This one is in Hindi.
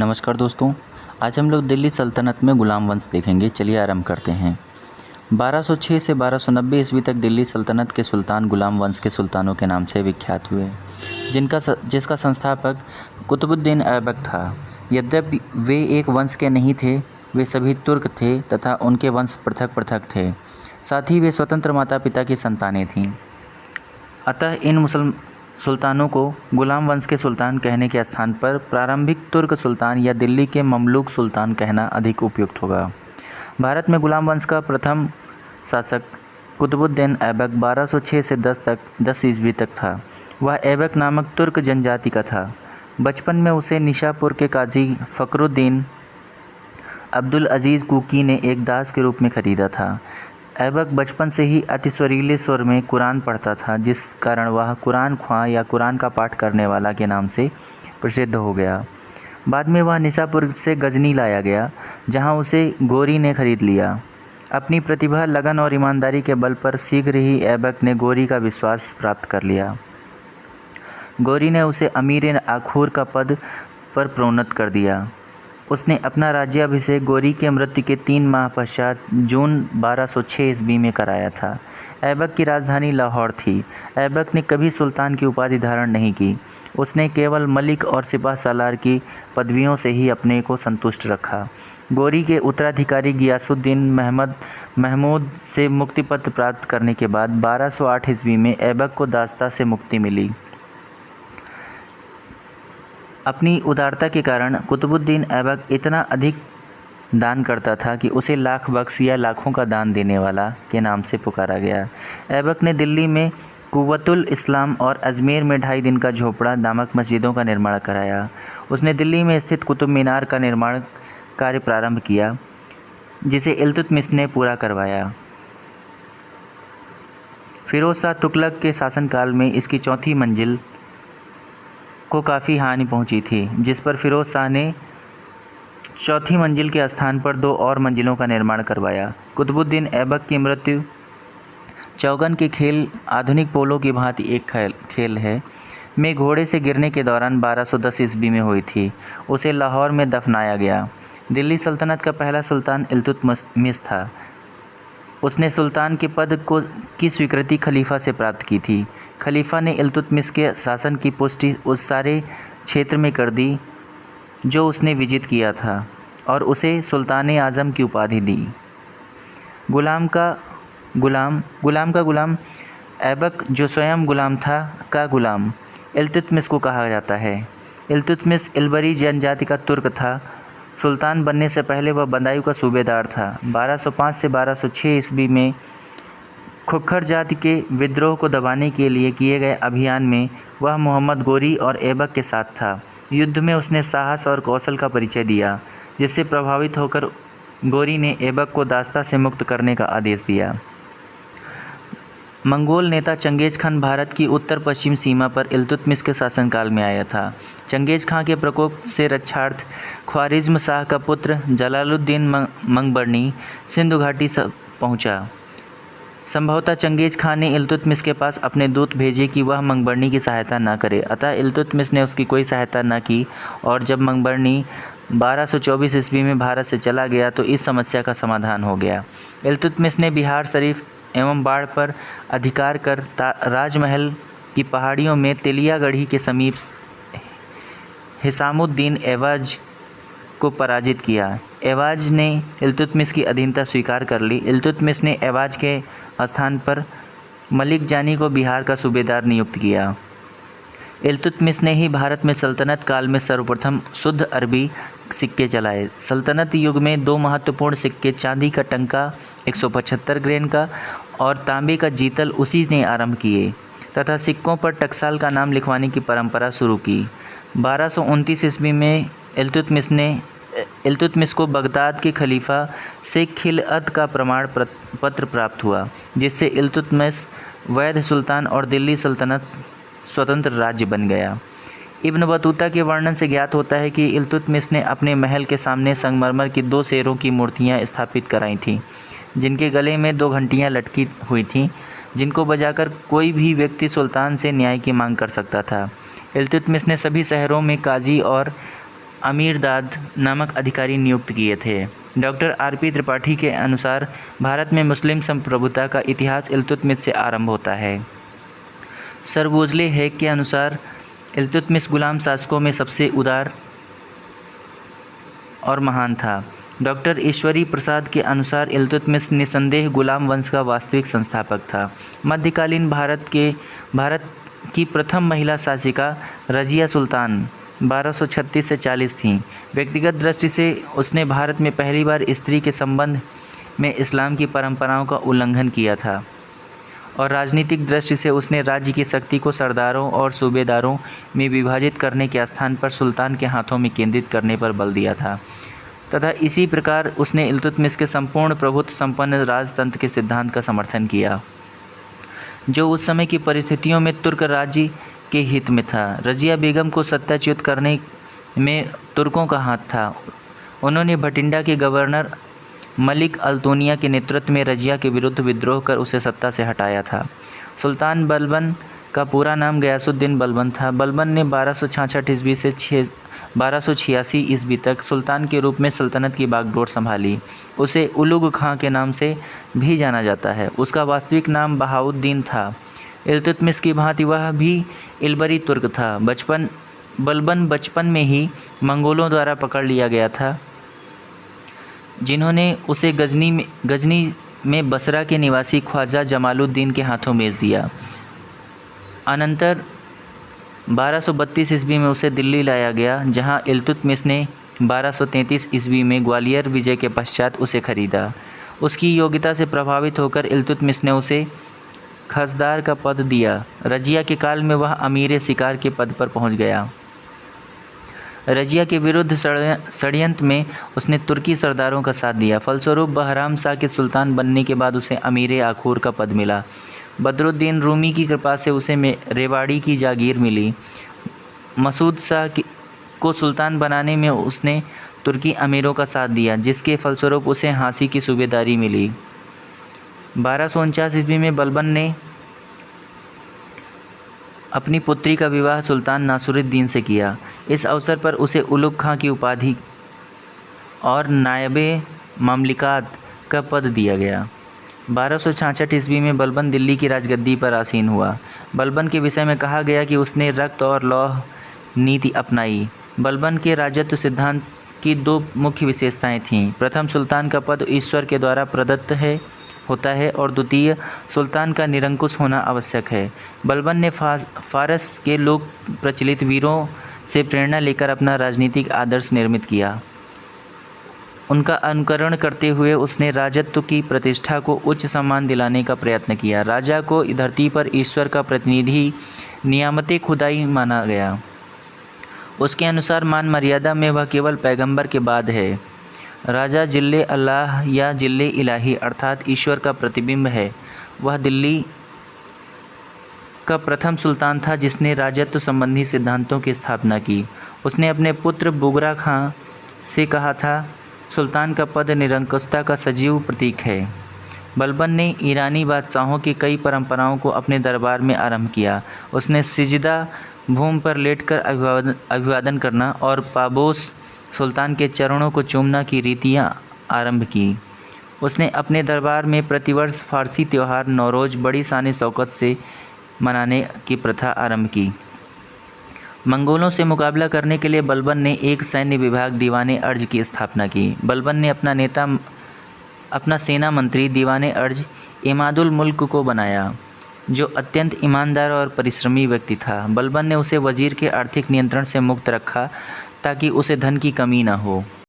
नमस्कार दोस्तों। आज हम लोग दिल्ली सल्तनत में गुलाम वंश देखेंगे। चलिए आरंभ करते हैं। 1206 से 1290 ईस्वी तक दिल्ली सल्तनत के सुल्तान गुलाम वंश के सुल्तानों के नाम से विख्यात हुए, जिसका संस्थापक कुतुबुद्दीन ऐबक था। यद्यपि वे एक वंश के नहीं थे, वे सभी तुर्क थे तथा उनके वंश पृथक पृथक थे। साथ ही वे स्वतंत्र माता पिता की संतानें थीं। अतः इन सुल्तानों को गुलाम वंश के सुल्तान कहने के स्थान पर प्रारंभिक तुर्क सुल्तान या दिल्ली के ममलूक सुल्तान कहना अधिक उपयुक्त होगा। भारत में गुलाम वंश का प्रथम शासक कुतुबुद्दीन ऐबक 1206 से 10 ईस्वी तक था। वह ऐबक नामक तुर्क जनजाति का था। बचपन में उसे निशापुर के काजी फ़खरुद्दीन अब्दुल अजीज़ कुकी ने एक दास के रूप में खरीदा था। ऐबक बचपन से ही अति सुरीले स्वर में कुरान पढ़ता था, जिस कारण वह कुरान ख्वां या कुरान का पाठ करने वाला के नाम से प्रसिद्ध हो गया। बाद में वह निशापुर से गजनी लाया गया, जहां उसे गोरी ने खरीद लिया। अपनी प्रतिभा, लगन और ईमानदारी के बल पर शीघ्र ही ऐबक ने गोरी का विश्वास प्राप्त कर लिया। गोरी ने उसे अमीर आखूर का पद पर प्रोन्नत कर दिया। उसने अपना राज्याभिषेक गोरी के मृत्यु के 3 माह पश्चात जून 1206 ईस्वी में कराया था। ऐबक की राजधानी लाहौर थी। ऐबक ने कभी सुल्तान की उपाधि धारण नहीं की। उसने केवल मलिक और सिपाह सालार की पदवियों से ही अपने को संतुष्ट रखा। गोरी के उत्तराधिकारी गियासुद्दीन महमूद से मुक्तिपत्र प्राप्त करने के बाद 1208 ईस्वी में ऐबक को दासता से मुक्ति मिली। अपनी उदारता के कारण कुतुबुद्दीन ऐबक इतना अधिक दान करता था कि उसे लाख बख्श या लाखों का दान देने वाला के नाम से पुकारा गया। ऐबक ने दिल्ली में कुव्वतुल इस्लाम और अजमेर में 2.5 दिन का झोपड़ा नामक मस्जिदों का निर्माण कराया। उसने दिल्ली में स्थित कुतुब मीनार का निर्माण कार्य प्रारंभ किया, जिसे इल्तुतमिश ने पूरा करवाया। फिरोज शाह तुगलक के शासनकाल में इसकी 4थी मंजिल को काफ़ी हानि पहुंची थी, जिस पर फिरोज शाह ने 4थी मंजिल के स्थान पर 2 और मंजिलों का निर्माण करवाया। कुतुबुद्दीन ऐबक की मृत्यु चौगन के खेल, आधुनिक पोलो की भांति एक खेल है, में घोड़े से गिरने के दौरान 1210 ईस्वी में हुई थी। उसे लाहौर में दफनाया गया। दिल्ली सल्तनत का पहला सुल्तान इल्तुतमिश था। उसने सुल्तान के पद की स्वीकृति खलीफा से प्राप्त की थी। खलीफा ने इल्तुतमिश के शासन की पुष्टि उस सारे क्षेत्र में कर दी जो उसने विजित किया था, और उसे सुल्तान आज़म की उपाधि दी। गुलाम का गुलाम ऐबक, जो स्वयं गुलाम था, का गुलाम इल्तुतमिश को कहा जाता है। इल्तुतमिश इल्बरी जनजाति का तुर्क था। सुल्तान बनने से पहले वह बदायूं का सूबेदार था। 1205 से 1206 ईस्वी में खुख्खर जाति के विद्रोह को दबाने के लिए किए गए अभियान में वह मोहम्मद गोरी और ऐबक के साथ था। युद्ध में उसने साहस और कौशल का परिचय दिया, जिससे प्रभावित होकर गोरी ने ऐबक को दास्ता से मुक्त करने का आदेश दिया। मंगोल नेता चंगेज खान भारत की उत्तर पश्चिम सीमा पर इल्तुतमिश के शासनकाल में आया था। चंगेज खान के प्रकोप से रक्षार्थ ख्वारिज़्म शाह का पुत्र जलालुद्दीन मंगबरनी सिंधु घाटी पहुंचा। संभवतः चंगेज खान ने इल्तुतमिश के पास अपने दूत भेजे कि वह मंगबरनी की सहायता न करे, अतः इल्तुतमिश ने उसकी कोई सहायता न की, और जब मंगबरनी 1224 ईस्वी में भारत से चला गया तो इस समस्या का समाधान हो गया। इल्तुतमिश ने बिहार शरीफ एवं बाढ़ पर अधिकार कर राजमहल की पहाड़ियों में तेलियागढ़ी के समीप हिसामुद्दीन ऐवाज को पराजित किया। ऐवाज ने इल्तुतमिश की अधीनता स्वीकार कर ली। इल्तुतमिश ने ऐवाज के स्थान पर मलिक जानी को बिहार का सूबेदार नियुक्त किया। इल्तुतमिश ने ही भारत में सल्तनत काल में सर्वप्रथम शुद्ध अरबी सिक्के चलाए। सल्तनत युग में 2 महत्वपूर्ण सिक्के, चांदी का टंका 175 ग्रेन का और तांबे का जीतल, उसी ने आरंभ किए तथा सिक्कों पर टकसाल का नाम लिखवाने की परंपरा शुरू की। 1229 ईस्वी में इल्तुतमिश को बगदाद के खलीफा से खिलअत का प्रमाण पत्र प्राप्त हुआ, जिससे इल्तुतमिश वैध सुल्तान और दिल्ली सल्तनत स्वतंत्र राज्य बन गया। इब्न बतूता के वर्णन से ज्ञात होता है कि इल्तुतमिश ने अपने महल के सामने संगमरमर की 2 शेरों की मूर्तियां स्थापित कराई थीं, जिनके गले में 2 घंटियां लटकी हुई थीं, जिनको बजाकर कोई भी व्यक्ति सुल्तान से न्याय की मांग कर सकता था। इल्तुतमिश ने सभी शहरों में काजी और अमीरदाद नामक अधिकारी नियुक्त किए थे। Doctor RP. त्रिपाठी के अनुसार भारत में मुस्लिम संप्रभुता का इतिहास इल्तुतमिश से आरंभ होता है। सर वोजले हेग के अनुसार इल्तुतमिश गुलाम शासकों में सबसे उदार और महान था। डॉक्टर ईश्वरी प्रसाद के अनुसार इल्तुतमिश निसंदेह गुलाम वंश का वास्तविक संस्थापक था। मध्यकालीन भारत की प्रथम महिला शासिका रजिया सुल्तान 1236 से 40 थीं। व्यक्तिगत दृष्टि से उसने भारत में पहली बार स्त्री के संबंध में इस्लाम की परंपराओं का उल्लंघन किया था और राजनीतिक दृष्टि से उसने राज्य की शक्ति को सरदारों और सूबेदारों में विभाजित करने के स्थान पर सुल्तान के हाथों में केंद्रित करने पर बल दिया था तथा इसी प्रकार उसने इल्तुतमिश के संपूर्ण प्रभुत्व संपन्न राजतंत्र के सिद्धांत का समर्थन किया, जो उस समय की परिस्थितियों में तुर्क राज्य के हित में था। रजिया बेगम को सत्ताच्युत करने में तुर्कों का हाथ था। उन्होंने भटिंडा के गवर्नर मलिक अल्तूनिया के नेतृत्व में रजिया के विरुद्ध विद्रोह कर उसे सत्ता से हटाया था। सुल्तान बलबन का पूरा नाम गयासुद्दीन बलबन था। बलबन ने 1266 ईस्वी से 1286 ईस्वी तक सुल्तान के रूप में सल्तनत की बागडोर संभाली। उसे उलुग खां के नाम से भी जाना जाता है। उसका वास्तविक नाम बहाउद्दीन था। इल्तुतमिश की भांति वह भी इल्बरी तुर्क था। बलबन बचपन में ही मंगोलों द्वारा पकड़ लिया गया था, जिन्होंने उसे गजनी में बसरा के निवासी ख्वाजा जमालुद्दीन के हाथों भेज दिया। अनंतर 1232 ईस्वी में उसे दिल्ली लाया गया, जहां इल्तुतमिश ने 1233 ईस्वी में ग्वालियर विजय के पश्चात उसे खरीदा। उसकी योग्यता से प्रभावित होकर इल्तुतमिश ने उसे खसदार का पद दिया। रजिया के काल में वह अमीर शिकार के पद पर पहुंच गया। रजिया के विरुद्ध षड्यंत्र में उसने तुर्की सरदारों का साथ दिया। फलस्वरूप बहराम शाह के सुल्तान बनने के बाद उसे अमीर आखूर का पद मिला। बदरुद्दीन रूमी की कृपा से उसे रेवाड़ी की जागीर मिली। मसूद शाह को सुल्तान बनाने में उसने तुर्की अमीरों का साथ दिया, जिसके फलस्वरूप उसे हांसी की सूबेदारी मिली। 1249 ईस्वी में बलबन ने अपनी पुत्री का विवाह सुल्तान नासुरुद्दीन से किया। इस अवसर पर उसे उलुग खां की उपाधि और नायबे ममलिकात का पद दिया गया। 1266 ईस्वी में बलबन दिल्ली की राजगद्दी पर आसीन हुआ। बलबन के विषय में कहा गया कि उसने रक्त और लौह नीति अपनाई। बलबन के राजत्व सिद्धांत की दो मुख्य विशेषताएं थीं। प्रथम, सुल्तान का पद ईश्वर के द्वारा प्रदत्त होता है और द्वितीय, सुल्तान का निरंकुश होना आवश्यक है। बलबन ने फारस के लोक प्रचलित वीरों से प्रेरणा लेकर अपना राजनीतिक आदर्श निर्मित किया। उनका अनुकरण करते हुए उसने राजत्व की प्रतिष्ठा को उच्च सम्मान दिलाने का प्रयत्न किया। राजा को धरती पर ईश्वर का प्रतिनिधि नियामते खुदाई माना गया। उसके अनुसार मान मर्यादा में वह केवल पैगंबर के बाद है। राजा जिल्ले अल्लाह या जिल्ले इलाही अर्थात ईश्वर का प्रतिबिंब है। वह दिल्ली का प्रथम सुल्तान था जिसने राजत्व संबंधी सिद्धांतों की स्थापना की। उसने अपने पुत्र बुगरा खां से कहा था, सुल्तान का पद निरंकुशता का सजीव प्रतीक है। बलबन ने ईरानी बादशाहों की कई परंपराओं को अपने दरबार में आरंभ किया। उसने सिजदा भूमि पर लेटकर अभिवादन करना और पाबोस सुल्तान के चरणों को चूमना की रीतियाँ आरंभ की। उसने अपने दरबार में प्रतिवर्ष फारसी त्यौहार नौरोज़ बड़ी शान शौकत से मनाने की प्रथा आरंभ की। मंगोलों से मुकाबला करने के लिए बलबन ने एक सैन्य विभाग दीवाने अर्ज की स्थापना की। बलबन ने अपना सेना मंत्री दीवाने अर्ज इमादुल मुल्क को बनाया, जो अत्यंत ईमानदार और परिश्रमी व्यक्ति था। बलबन ने उसे वजीर के आर्थिक नियंत्रण से मुक्त रखा ताकि उसे धन की कमी न हो।